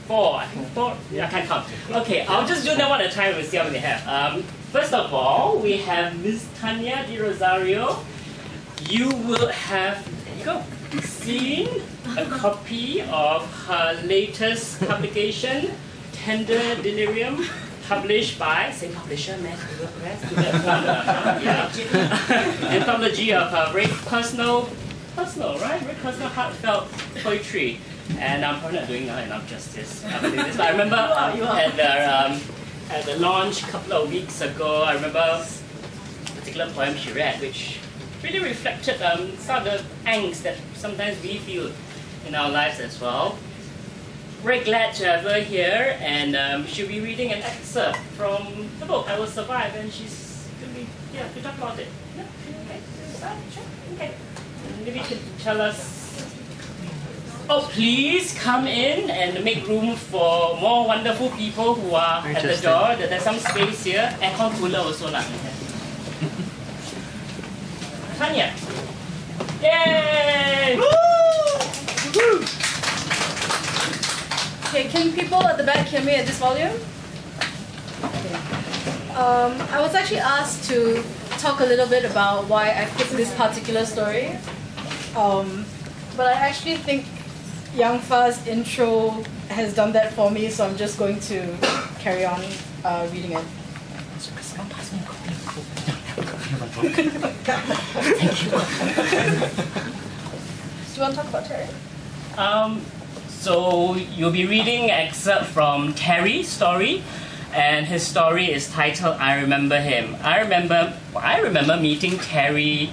four. I think four. Yeah, I can't count. Okay, I'll just do them one at a time and see how many have. First of all, we have Ms. Tania De Rosario. You will have, there you go, seen a copy of her latest publication, Tender Delirium, published by, same publisher, Mass Press, anthology of very personal, right? Very personal, heartfelt poetry. And I'm probably not doing enough justice doing this. But I remember at the launch a couple of weeks ago, I remember a particular poem she read, which really reflected some of the angst that sometimes we feel in our lives as well. Very glad to have her here, and she'll be reading an excerpt from the book, I Will Survive, and she's going to be here to talk about it. Yeah, okay, sure, okay. Maybe you can tell us. Oh, please come in and make room for more wonderful people who are at the door. There's some space here. Aircon cooler also lah. Tania. Yay! Woo! Okay, can people at the back hear me at this volume? Okay. I was actually asked to talk a little bit about why I picked this particular story. But I actually think Yangfa's intro has done that for me, so I'm just going to carry on reading it. Thank you. Do you want to talk about Tarry? So you'll be reading an excerpt from Tarry's story, and his story is titled "I Remember Him." I remember meeting Tarry.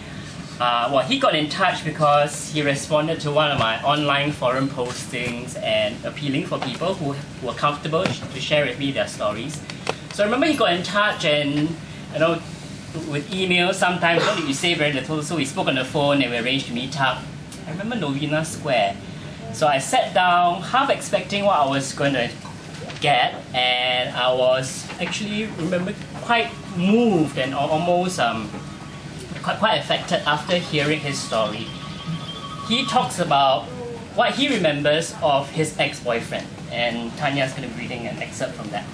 He got in touch because he responded to one of my online forum postings and appealing for people who were comfortable to share with me their stories. So I remember he got in touch, and with emails sometimes you say very little, so we spoke on the phone and we arranged to meet up. I remember Novena Square. So I sat down, half expecting what I was going to get, and I was actually, quite moved and almost quite affected after hearing his story. He talks about what he remembers of his ex-boyfriend, and Tanya's going to be reading an excerpt from that.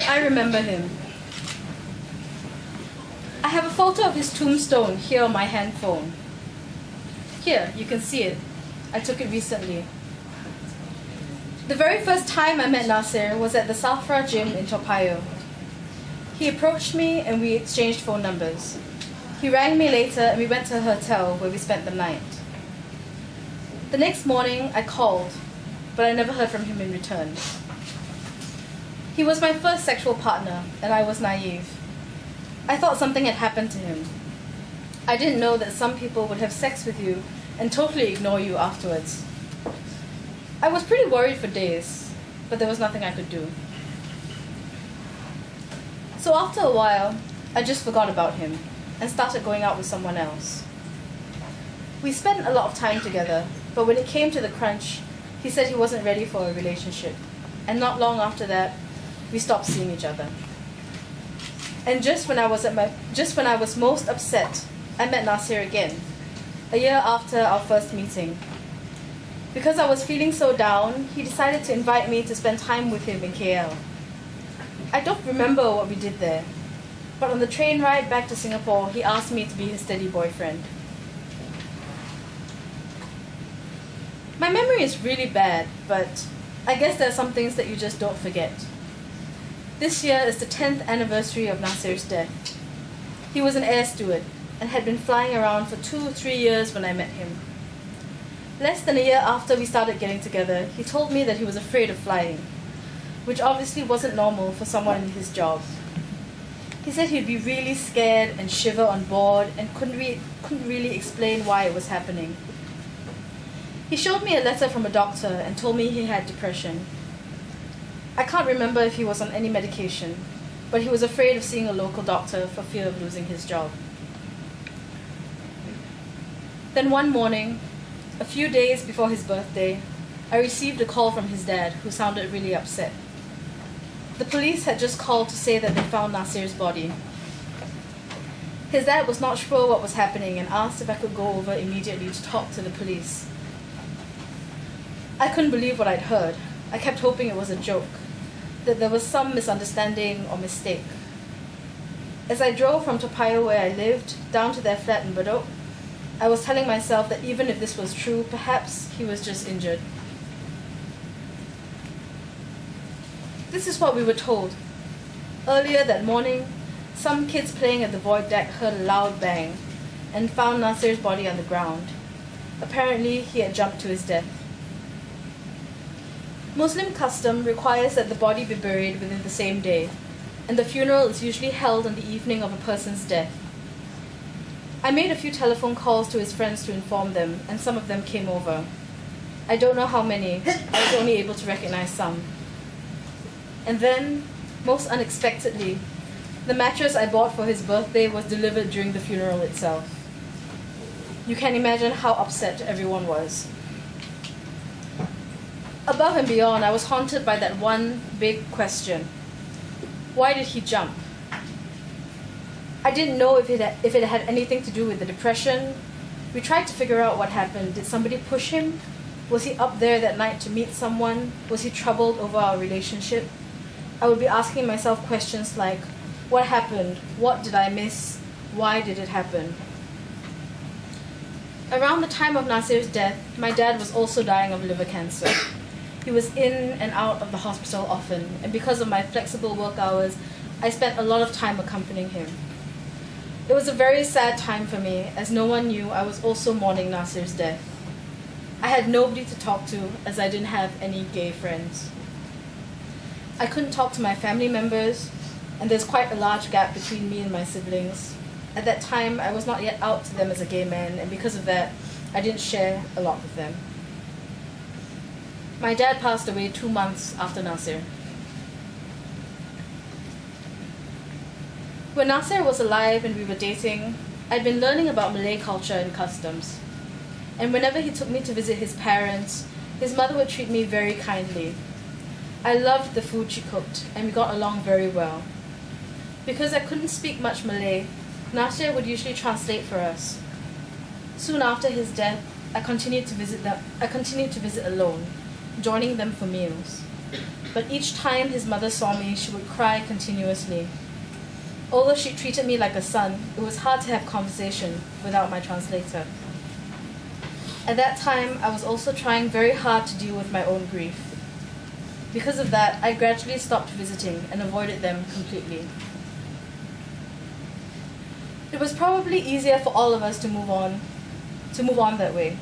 I remember him. I have a photo of his tombstone here on my handphone. Here, you can see it. I took it recently. The very first time I met Nasir was at the Safra gym in Toa Payoh. He approached me and we exchanged phone numbers. He rang me later and we went to a hotel where we spent the night. The next morning, I called, but I never heard from him in return. He was my first sexual partner, and I was naive. I thought something had happened to him. I didn't know that some people would have sex with you and totally ignore you afterwards. I was pretty worried for days, but there was nothing I could do. So after a while, I just forgot about him and started going out with someone else. We spent a lot of time together, but when it came to the crunch, he said he wasn't ready for a relationship. And not long after that, we stopped seeing each other. And just when I was most upset, I met Nasir again, a year after our first meeting. Because I was feeling so down, he decided to invite me to spend time with him in KL. I don't remember what we did there, but on the train ride back to Singapore, he asked me to be his steady boyfriend. My memory is really bad, but I guess there are some things that you just don't forget. This year is the 10th anniversary of Nasir's death. He was an air steward and had been flying around for 2 or 3 years when I met him. Less than a year after we started getting together, he told me that he was afraid of flying, which obviously wasn't normal for someone in his job. He said he'd be really scared and shiver on board and couldn't really explain why it was happening. He showed me a letter from a doctor and told me he had depression. I can't remember if he was on any medication, but he was afraid of seeing a local doctor for fear of losing his job. Then one morning, a few days before his birthday, I received a call from his dad, who sounded really upset. The police had just called to say that they found Nasir's body. His dad was not sure what was happening and asked if I could go over immediately to talk to the police. I couldn't believe what I'd heard. I kept hoping it was a joke, that there was some misunderstanding or mistake. As I drove from Toa Payoh, where I lived, down to their flat in Bedok, I was telling myself that even if this was true, perhaps he was just injured. This is what we were told. Earlier that morning, some kids playing at the void deck heard a loud bang and found Nasir's body on the ground. Apparently, he had jumped to his death. Muslim custom requires that the body be buried within the same day, and the funeral is usually held on the evening of a person's death. I made a few telephone calls to his friends to inform them, and some of them came over. I don't know how many. I was only able to recognize some. And then, most unexpectedly, the mattress I bought for his birthday was delivered during the funeral itself. You can imagine how upset everyone was. Above and beyond, I was haunted by that one big question. Why did he jump? I didn't know if it had anything to do with the depression. We tried to figure out what happened. Did somebody push him? Was he up there that night to meet someone? Was he troubled over our relationship? I would be asking myself questions like, what happened? What did I miss? Why did it happen? Around the time of Nasir's death, my dad was also dying of liver cancer. He was in and out of the hospital often, and because of my flexible work hours, I spent a lot of time accompanying him. It was a very sad time for me, as no one knew I was also mourning Nasir's death. I had nobody to talk to, as I didn't have any gay friends. I couldn't talk to my family members, and there's quite a large gap between me and my siblings. At that time, I was not yet out to them as a gay man, and because of that, I didn't share a lot with them. My dad passed away 2 months after Nasir. When Nasir was alive and we were dating, I'd been learning about Malay culture and customs. And whenever he took me to visit his parents, his mother would treat me very kindly. I loved the food she cooked, and we got along very well. Because I couldn't speak much Malay, Nasir would usually translate for us. Soon after his death, I continued to visit alone, joining them for meals. But each time his mother saw me, she would cry continuously. Although she treated me like a son, it was hard to have conversation without my translator. At that time, I was also trying very hard to deal with my own grief. Because of that, I gradually stopped visiting and avoided them completely. It was probably easier for all of us to move on that way.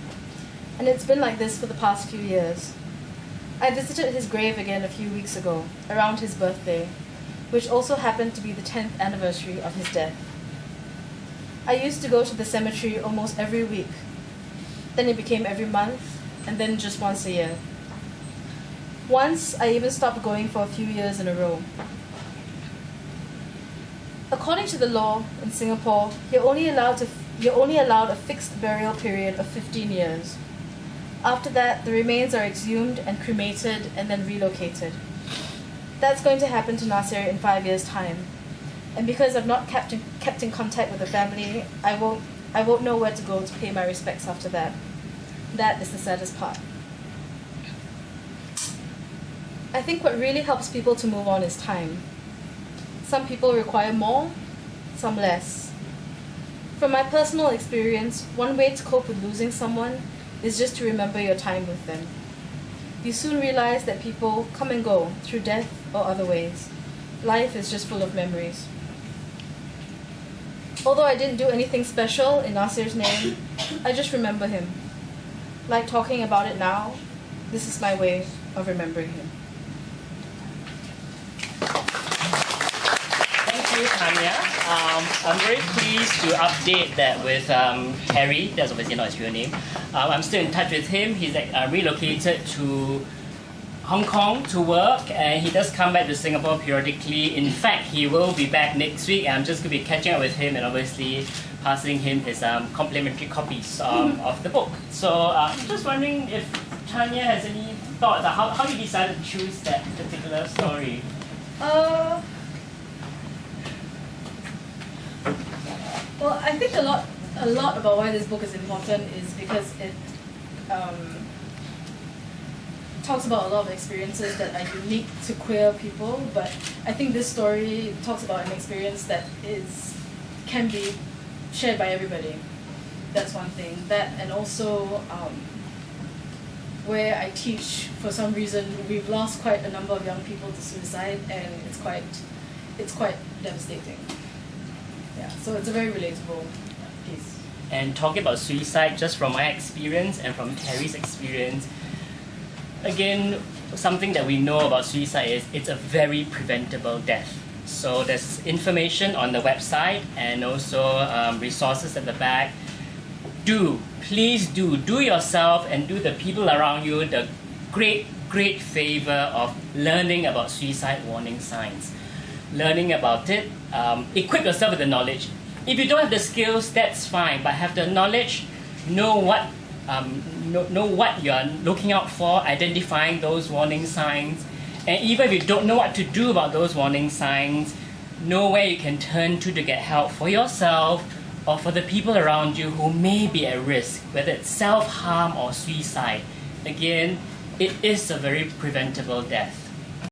And it's been like this for the past few years. I visited his grave again a few weeks ago, around his birthday, which also happened to be the 10th anniversary of his death. I used to go to the cemetery almost every week. Then it became every month, and then just once a year. Once, I even stopped going for a few years in a row. According to the law in Singapore, you're only allowed a fixed burial period of 15 years. After that, the remains are exhumed and cremated and then relocated. That's going to happen to Nasir in 5 years' time. And because I've not kept in contact with the family, I won't know where to go to pay my respects after that. That is the saddest part. I think what really helps people to move on is time. Some people require more, some less. From my personal experience, one way to cope with losing someone is just to remember your time with them. You soon realize that people come and go through death or other ways. Life is just full of memories. Although I didn't do anything special in Nasir's name, I just remember him. Like talking about it now, this is my way of remembering him. Thank you, Tania. I'm very pleased to update that with Tarry. That's obviously not his real name. I'm still in touch with him. He's relocated to Hong Kong to work, and he does come back to Singapore periodically. In fact, he will be back next week, and I'm just going to be catching up with him and obviously passing him his complimentary copies of the book. So I'm just wondering if Tania has any thoughts about how you decided to choose that particular story. Well, I think a lot about why this book is important is because talks about a lot of experiences that are unique to queer people, but I think this story talks about an experience that can be shared by everybody. That's one thing. That, and also where I teach, for some reason, we've lost quite a number of young people to suicide, and it's quite devastating. Yeah, so it's a very relatable piece. And talking about suicide, just from my experience and from Tarry's experience, again, something that we know about suicide is it's a very preventable death. So there's information on the website and also resources at the back. Please do yourself and do the people around you the great favor of learning about suicide warning signs. Learning about it, equip yourself with the knowledge. If you don't have the skills, that's fine, but have the knowledge, know what you're looking out for, identifying those warning signs, and even if you don't know what to do about those warning signs, know where you can turn to get help for yourself or for the people around you who may be at risk, whether it's self-harm or suicide. Again, it is a very preventable death.